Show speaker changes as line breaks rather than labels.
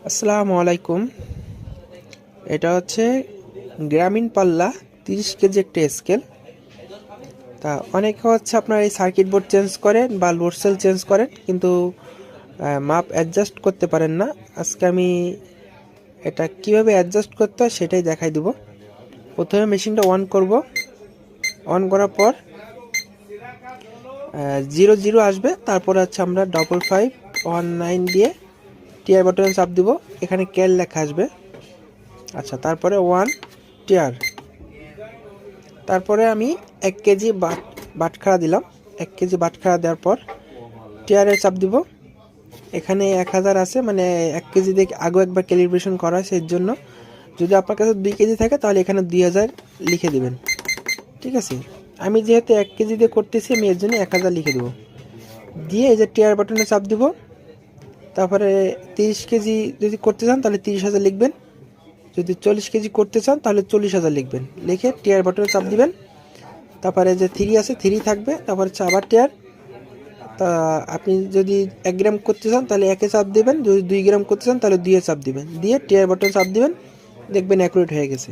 আসসালামু আলাইকুম। এটা হচ্ছে গ্রামীণ পাল্লা 30 কেজি একটা স্কেল। তা অনেকে হচ্ছে আপনার এই সার্কিট বোর্ড চেঞ্জ করেন বা লোড সেল চেঞ্জ করেন, কিন্তু মাপ অ্যাডজাস্ট করতে পারেন না। আজকে আমি এটা কিভাবে অ্যাডজাস্ট করতে হয় সেটাই দেখাই দেব। প্রথমে মেশিনটা অন করব। অন করার পর 00 আসবে, তারপরে হচ্ছে আমরা 5519 দিয়ে টিআর বাটনে চাপ দিব। এখানে ক্যাল লেখা আসবে। আচ্ছা, তারপরে 1 টিআর। তারপরে আমি 1 কেজি বাটখারা দিলাম। 1 কেজি বাটখারা দেওয়ার পর টিআরে চাপ দিব। এখানে 1000 আছে, মানে 1 কেজি দিয়ে আগেও একবার ক্যালিব্রেশন করা হয়, সেই জন্য যদি আপনার কাছে 2 কেজি থাকে তাহলে এখানে 2000 লিখে দিবেন। ঠিক আছে, আমি যেহেতু 1 কেজি দিয়ে করতেছি, আমি এর জন্য 1000 লিখে দেবো। দিয়ে এই যে টিআর বাটনে চাপ দিব। তারপরে 30 কেজি যদি করতে চান তাহলে 30,000 লিখবেন। যদি 40 কেজি করতে চান তাহলে 40,000 লিখবেন। লিখে টিআর বাটনে চাপ দিবেন। তারপরে যে 3 আছে 3 থাকবে, তারপরে হচ্ছে আবার টিয়ার। তা আপনি যদি 1 গ্রাম করতে চান তাহলে 1 এ চাপ দিবেন, যদি 2 গ্রাম করতে চান তাহলে 2 এ চাপ দিবেন, দিয়ে টিয়ার বাটন চাপ দিবেন, দেখবেন অ্যাকুরেট হয়ে গেছে।